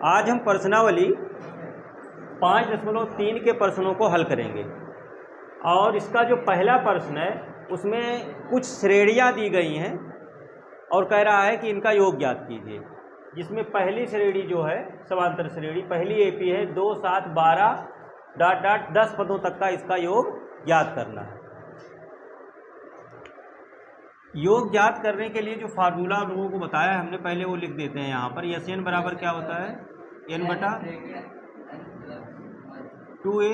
आज हम प्रश्नावली 5.3 के प्रश्नों को हल करेंगे और इसका जो पहला प्रश्न है उसमें कुछ श्रेणियां दी गई हैं और कह रहा है कि इनका योग ज्ञात कीजिए। जिसमें पहली श्रेणी जो है समांतर श्रेणी, पहली एपी है 2, 7, 12 ... 10 पदों तक का इसका योग ज्ञात करना है। योग ज्ञात करने के लिए जो फार्मूला आप लोगों को बताया है हमने, पहले वो लिख देते हैं यहाँ पर। एस एन बराबर क्या होता है, n बटा 2a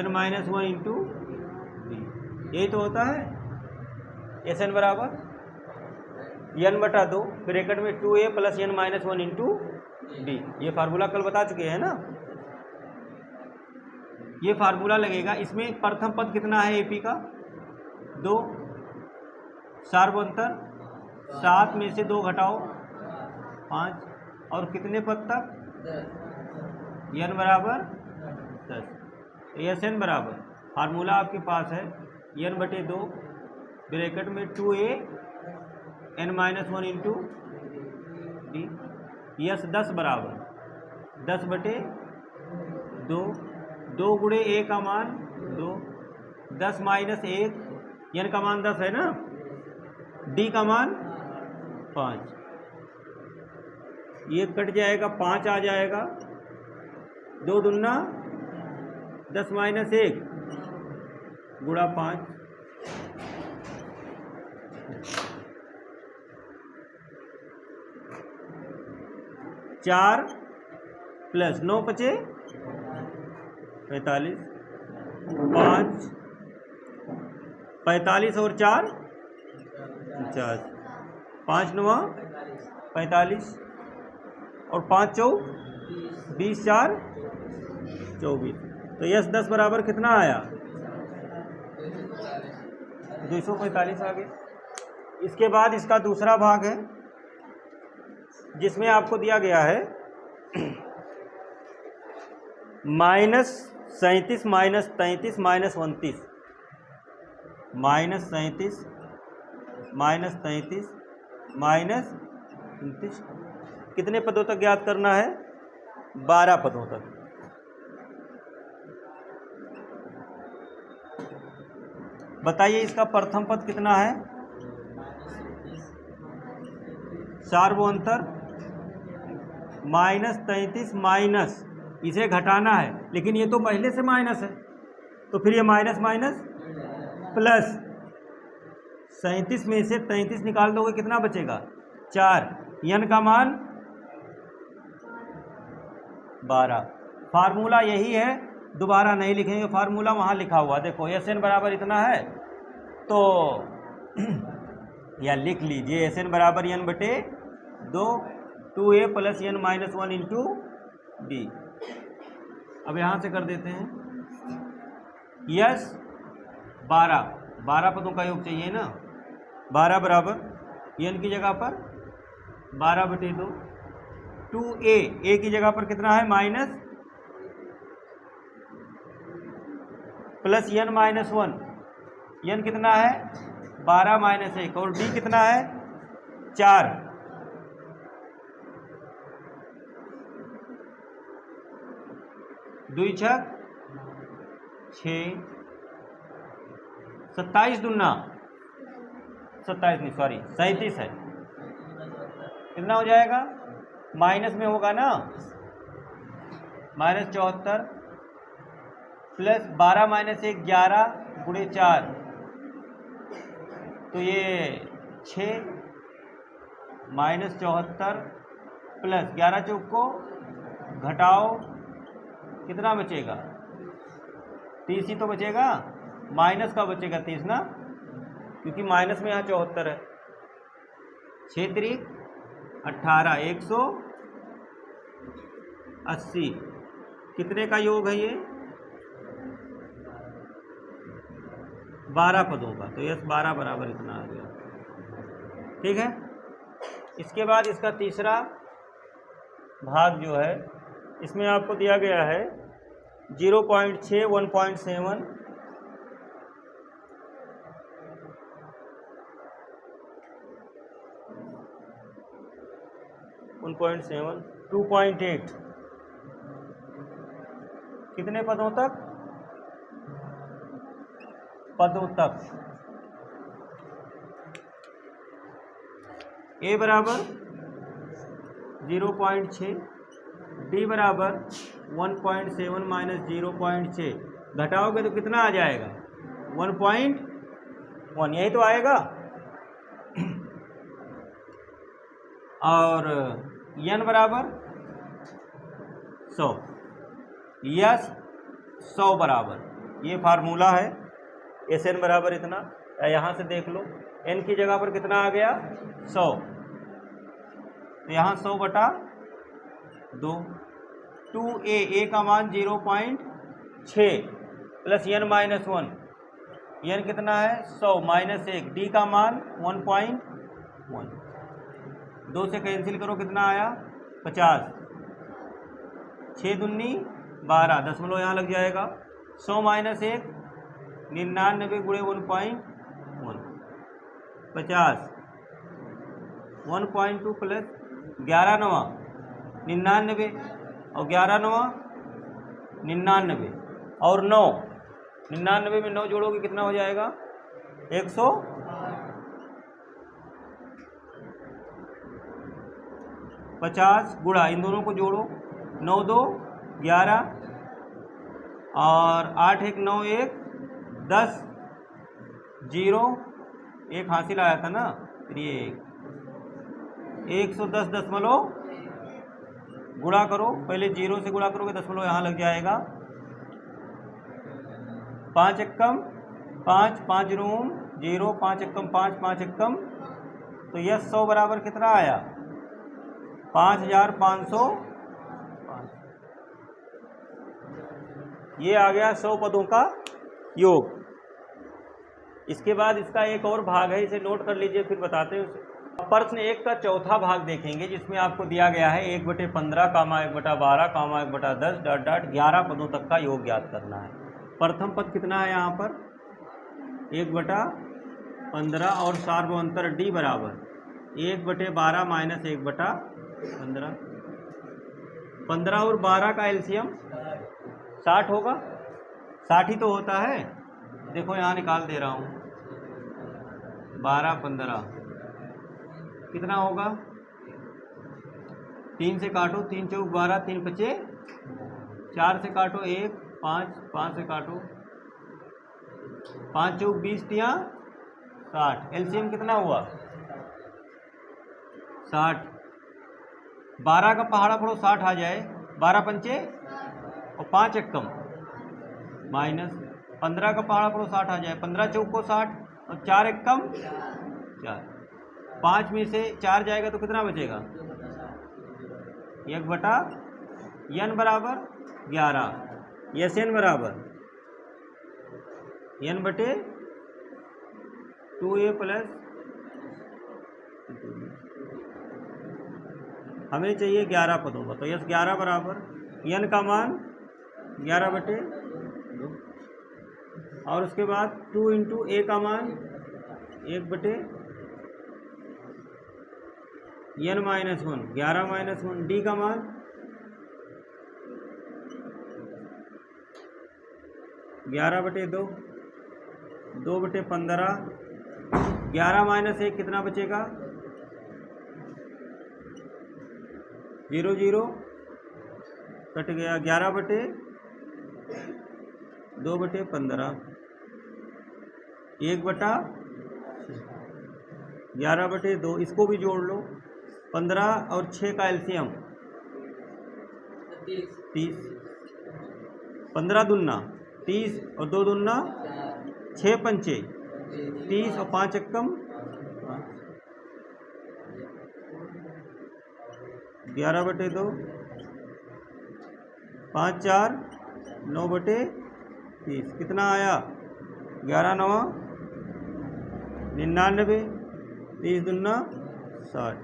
n-1 इंटू डी, यही तो होता है। एस एन बराबर n बटा 2 ब्रैकेट में 2a plus n-1 into D. ये फार्मूला कल बता चुके हैं ना। ये फार्मूला लगेगा। इसमें प्रथम पद कितना है एपी का, 2, सार्वंतर 7 में से 2 घटाओ 5, और कितने पद तक, n बराबर 10। एस एन बराबर फार्मूला आपके पास है n बटे 2 ब्रैकेट में 2a n-1 into D. Yes 10 बराबर 10 बटे 2, 2 गुणे a का मान 2, 10 माइनस 1, n का मान 10 है ना, d का मान 5, ये कट जाएगा 5 आ जाएगा, 2 दूना 10 माइनस 1 गुणा 5, 4 प्लस 9 बचे 45, 5 45 और 4 50, 5 9 45 और 5 चौक 20, 4 24। तो यस 10 बराबर कितना आया, 245 आ गए। इसके बाद इसका दूसरा भाग है जिसमें आपको दिया गया है -37 -33 -29, -37 -33 -29 कितने पदों तक ज्ञात करना है, 12 पदों तक। बताइए इसका प्रथम पद कितना है, सार्वंतर -33 माइनस, इसे घटाना है लेकिन ये तो पहले से माइनस है तो फिर ये माइनस माइनस प्लस, 37 में से 33 निकाल दोगे कितना बचेगा, 4, n का मान 12। फार्मूला यही है, दोबारा नहीं लिखेंगे, फार्मूला वहाँ लिखा हुआ देखो। एस एन बराबर इतना है तो या लिख लीजिए, एस एन बराबर n बटे 2 2a plus n-1 into D. अब यहाँ से कर देते हैं, यस 12 पदों का योग चाहिए ना, 12 बराबर n की जगह पर 12 बटे 2, 2a की जगह पर कितना है, माइनस प्लस n-1, n कितना है 12 माइनस 1, और d कितना है 4, 2 6 6, 27 दूना 27 नहीं सॉरी 37 है, कितना हो जाएगा, माइनस में होगा ना, -74 प्लस 12 माइनस 1 11 गुणे 4, तो ये 6 -74 प्लस 11 चौक को घटाओ कितना बचेगा, 30 ही तो बचेगा, माइनस का बचेगा 30 ना, क्योंकि माइनस में यहाँ 74 है। 6 3 18, 180 कितने का योग है ये, 12 पदों का। तो यस 12 बराबर इतना आ गया, ठीक है। इसके बाद इसका तीसरा भाग जो है इसमें आपको दिया गया है 0.6 1.7 1.7 1.7 2.8 कितने पदों तक? पदों तक। ए बराबर 0.6, डी बराबर 1.7 माइनस 0.6 घटाओगे तो कितना आ जाएगा? 1.1, यही तो आएगा। और n बराबर 100, यस 100 बराबर, ये फार्मूला है। Sn बराबर इतना, यहाँ से देख लो n की जगह पर कितना आ गया? 100, तो यहाँ 100 बटा 2, 2a का मान 0.6 प्लस n माइनस 1, n कितना है? 100 माइनस 1, डी का मान 1.1, 2 से कैंसिल करो कितना आया? 50, 6 दूनी 12, दशमलव यहाँ लग जाएगा। 100 माइनस 1 99 गुणे 1.1 50, 1.2 प्लस 11 नवा 99 और 11 नवा 99 और 9, 99 में 9 जोड़ोगे कितना हो जाएगा? 150 गुणा, इन दोनों को जोड़ो, 9 2 11 और 8 1 9 1 10 0 1 हासिल आया था ना, फिर ये 110 दशमलव गुणा करो, पहले 0 से गुणा करोगे दशमलव यहाँ लग जाएगा। 5 एकम 5, 5 रूम 0, 5 एकम 5, 5 एकम, तो यह 100 बराबर कितना आया? 5505। ये आ गया 100 पदों का योग। इसके बाद इसका एक और भाग है, इसे नोट कर लीजिए, फिर बताते हैं उसे। प्रश्न 1 का चौथा भाग देखेंगे, जिसमें आपको दिया गया है 1/15, 1/12, 1/10 डॉट डॉट 11 पदों तक का योग ज्ञात करना है। प्रथम पद कितना है यहाँ पर? 1/15 और सार्वभौमंतर डी बराबर 1/12 माइनस 1/15। 15 और 12 का एलसीएम 60 होगा, 60 ही तो होता है। देखो यहाँ निकाल दे रहा हूँ, 12 15 कितना होगा? 3 से काटो, 3 चौक 12, 3 पचे 4 से काटो 1 5, 5 से काटो 5 चौक 20 तिया 60, एलसीएम कितना हुआ? 60। 12 का पहाड़ा पढ़ो 60 आ जाए, 12 पंचे और 5 एकम माइनस 15 का पहाड़ा पढ़ो 60 आ जाए, 15 चौक को 60 और 4 एकम 4, 5 में से 4 जाएगा तो कितना बचेगा? 1/n बराबर 11, Sn बराबर n बटे 2a प्लस, हमें चाहिए 11 पदों का, तो यस 11 बराबर n का मान 11/2 और उसके बाद 2 इंटू a का मान 1/n माइनस 1, 11 माइनस 1, डी का मान 11/2, 2/15, 11 माइनस 1 कितना बचेगा? 0 0 कट गया, 11/2/15, 1/11/2, इसको भी जोड़ लो। 15 और 6 का एलसीएम 30, 15 दूना 30 और 2 दूना 6 पंचे 30 और 5 एकम 11/2, 5 4 9/30, कितना आया? 11 9 99, 30 दूना 60,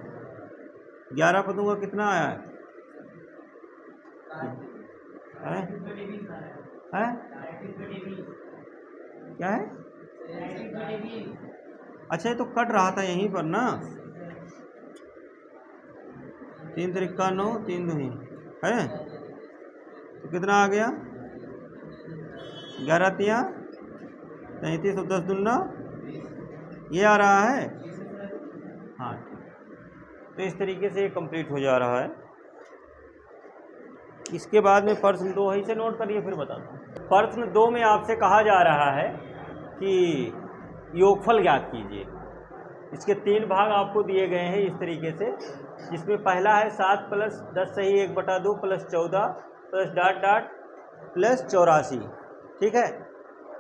11 पदों का कितना आया है? क्या है? अच्छा, ये तो कट रहा था यहीं पर ना। 3 त्रिका 9, 3 दूनी है तो कितना आ गया 11 तिया 33 और 10 दूना ये आ रहा है। हाँ तो इस तरीके से ये कंप्लीट हो जा रहा है। इसके बाद में प्रश्न 2 है, इसे नोट करिए फिर बताता हूँ। प्रश्न 2 में आपसे कहा जा रहा है कि योगफल ज्ञात कीजिए। इसके 3 भाग आपको दिए गए हैं इस तरीके से, जिसमें पहला है 7 + 10 सही 1/2 + 14 + डॉट डॉट + 84। ठीक है,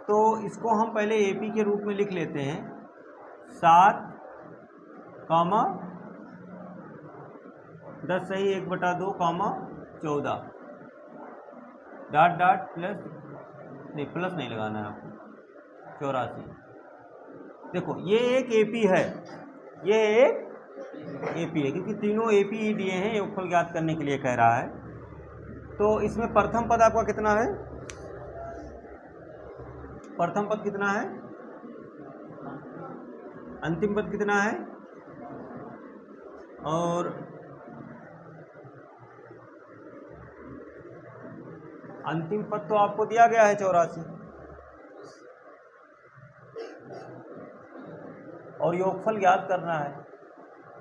तो इसको हम पहले एपी के रूप में लिख लेते हैं। 7, 10 सही 1/2, 14 डॉट डॉट प्लस नहीं लगाना है आपको 84। देखो ये एक एपी है, ये एक एपी है क्योंकि तीनों एपी ही दिए हैं, योगफल ज्ञात करने के लिए कह रहा है। तो इसमें प्रथम पद आपका कितना है, प्रथम पद कितना है, अंतिम पद कितना है, और अंतिम पद तो आपको दिया गया है 84 और योगफल ज्ञात करना है।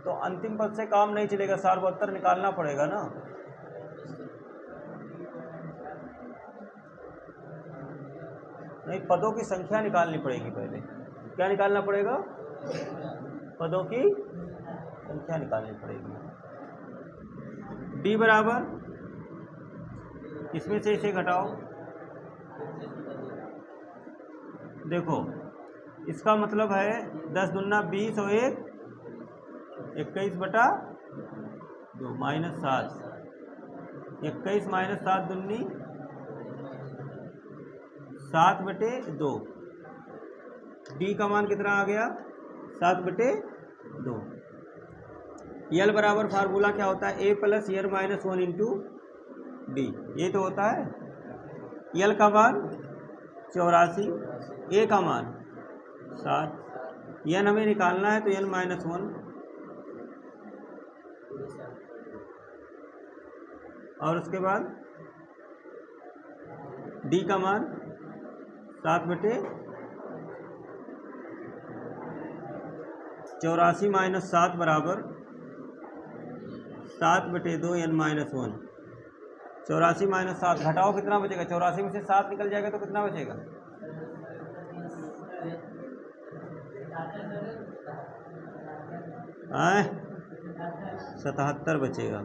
तो अंतिम पद से काम नहीं चलेगा, 72 निकालना पड़ेगा ना। नहीं, पदों की संख्या निकालनी पड़ेगी पहले। क्या निकालना पड़ेगा, पदों की संख्या निकालनी पड़ेगी। डी बराबर इसमें से इसे घटाओ। देखो इसका मतलब है 10 दूना 20 और 1 21/2 -7 21 - 7 दूनी 7/2। डी का मान कितना आ गया 7/2। यल बराबर फार्मूला क्या होता है, a + यल - 1 इंटू डी, ये तो होता है। यल का मान 84, ए का मान 7, यन हमें निकालना है तो यल -1 और उसके बाद डी का मान 7/84 - 7 बराबर 7/2 n - 1। 84 - 7 घटाओ कितना बचेगा, 84 में से 7 निकल जाएगा तो कितना बचेगा, आए 77 बचेगा।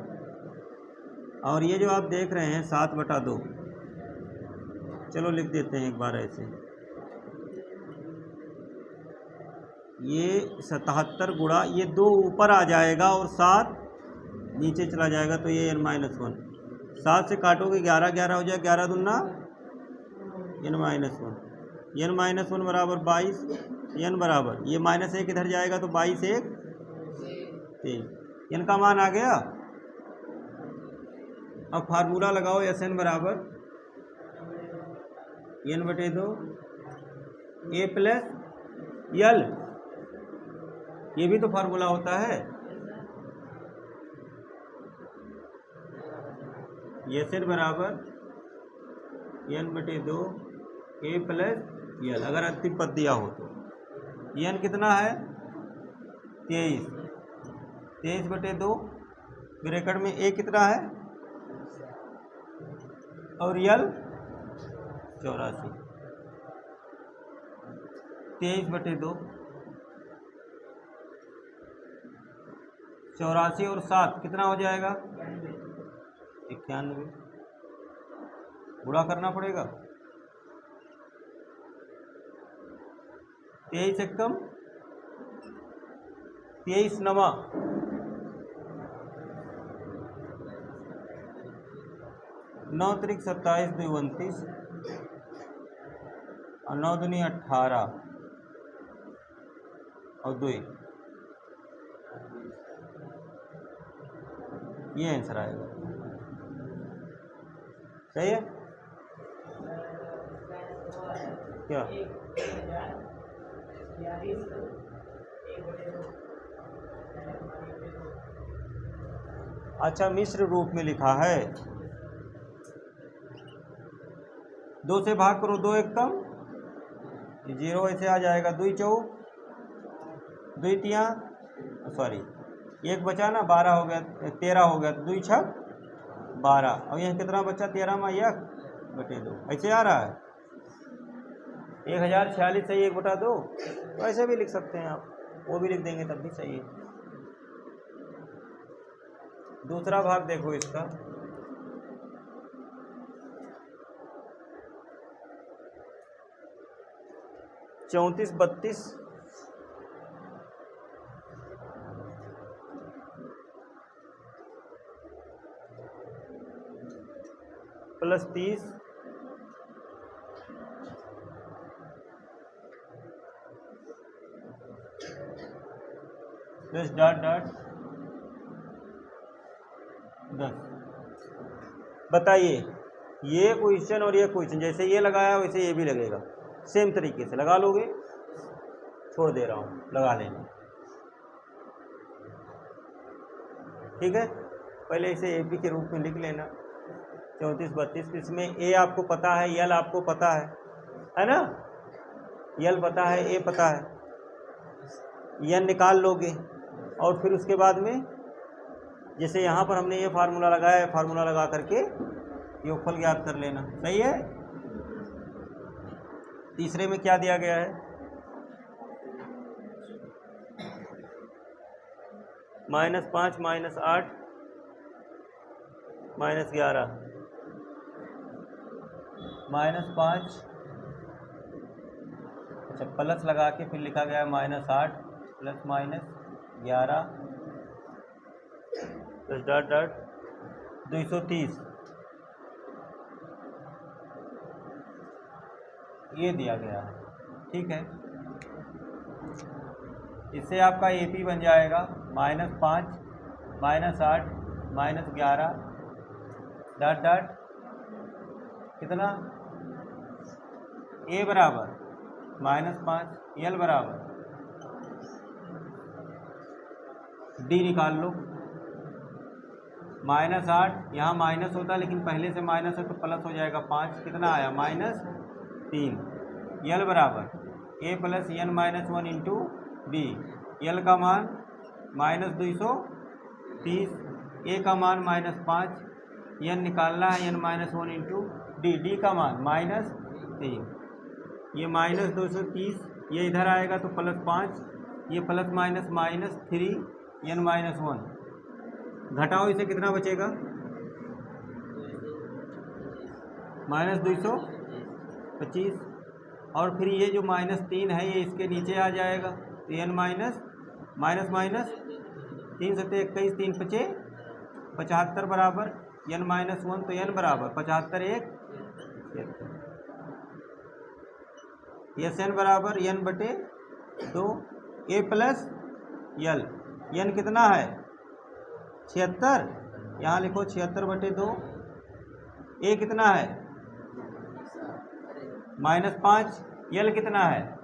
और ये जो आप देख रहे हैं 7/2, चलो लिख देते हैं एक बार ऐसे, ये 77 गुणा ये 2 ऊपर आ जाएगा और 7 नीचे चला जाएगा तो ये n - 1। 7 से काटोगे 11 11 हो जाएगा, 11 दूना n - 1 n - 1 बराबर 22, n बराबर ये -1 इधर जाएगा तो 22 1 23, n का मान आ गया। अब फार्मूला लगाओ, Sn बराबर n/2 a + यल, ये भी तो फार्मूला होता है। Sn बराबर n/2 a + यल, अगर अंतिम पद दिया हो तो n कितना है 23, 23/2 ब्रैकेट में a कितना है और यल 84, 23/2 84 और 7 कितना हो जाएगा 91, गुणा करना पड़ेगा। 23 एकम 23 नवा 9 त्रिक 27 2 29 और 9 दूनी 18 और 2, ये आंसर आएगा। सही है क्या, अच्छा, मिश्र रूप में लिखा है। 2 से भाग करो, 2 एक कम 0 ऐसे आ जाएगा। 2 चौक 2 तियाँ सॉरी 1 बचा ना, 12 हो गया, 13 हो गया। 2 छक 12। और यहाँ कितना बचा? 13 में 1 बटे 2 ऐसे आ रहा है। 1046 है 1/2। तो ऐसे भी लिख सकते हैं आप, वो भी लिख देंगे तब भी सही है। दूसरा भाग देखो इसका। चौंतीस 32 प्लस 30 प्लस डॉट डॉट 10। बताइए, ये क्वेश्चन और ये क्वेश्चन जैसे ये लगाया वैसे ये भी लगेगा, सेम तरीके से लगा लोगे। छोड़ दे रहा हूँ, लगा लेना। ठीक है, पहले इसे एपी के रूप में लिख लेना। 34 32। इसमें ए आपको पता है, यल आपको पता है ना? यल पता है, ए पता है, यन निकाल लोगे। और फिर उसके बाद में जैसे यहाँ पर हमने ये फार्मूला लगाया है, फार्मूला लगा करके योगफल ज्ञात कर लेना। सही है। तीसरे में क्या दिया गया है? -5 -8 -11 -5। अच्छा, प्लस लगा के फिर लिखा गया है -8 प्लस -11 प्लस डॉट डॉट 230। ये दिया गया है। ठीक है, इससे आपका एपी बन जाएगा -5 -8 -11 डॉट डॉट कितना? ए बराबर -5, यल बराबर डी निकाल लो। -8 यहाँ माइनस होता लेकिन पहले से माइनस है तो प्लस हो जाएगा 5। कितना आया? -3। यल बराबर ए प्लस एन -1 इंटू डी। यल का मान -230, ए का मान -5, एन निकालना है एन -1 इंटू डी। डी का मान -3। ये -230 ये इधर आएगा तो +5, ये प्लस माइनस -3 एन -1। घटाओ इसे, कितना बचेगा? -225। और फिर ये जो -3 है ये इसके नीचे आ जाएगा तो एन माइनस 3 सत्ते 21, 3 पचे 75 बराबर एन -1। तो एन बराबर 75 1 एस एन बराबर एन बटे 2 ए प्लस यल। एन कितना है? 76। यहाँ लिखो 76 बटे 2। ए कितना है? -5। यल कितना है?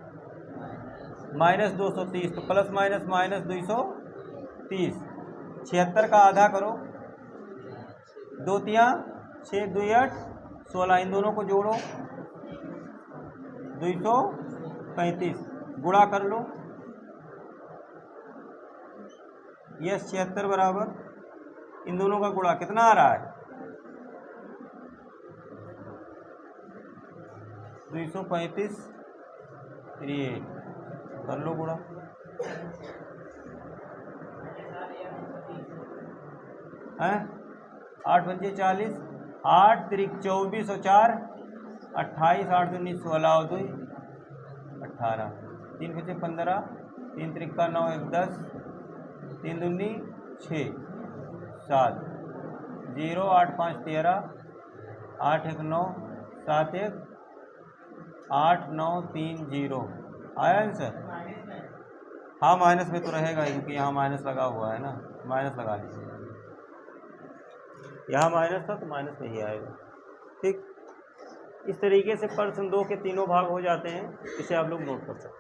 -230। तो प्लस माइनस -230। 76 का आधा करो, 2 तियाँ 6 2 8 16। इन दोनों को जोड़ो 235। गुणा कर लो। यस 76 बराबर इन दोनों का गुणा कितना आ रहा है? 235 38। कर लो गुणा। हैं 8 पंजे 40, 8 त्रिक 24 और 4 28, 8 दूनी 16 और 2 18, 3 पचे 15, 3 त्रिक का 9 1 10, 3 दूनी 6 7 0 8 5 13, 8 1 9 7 1 8 9 3 0। आया आंसर? हाँ, माइनस में तो रहेगा क्योंकि यहाँ माइनस लगा हुआ है ना, माइनस लगा लीजिए। यहाँ माइनस था तो माइनस में ही आएगा। ठीक, इस तरीके से प्रश्न 2 के तीनों भाग हो जाते हैं। इसे आप लोग नोट कर सकते हैं।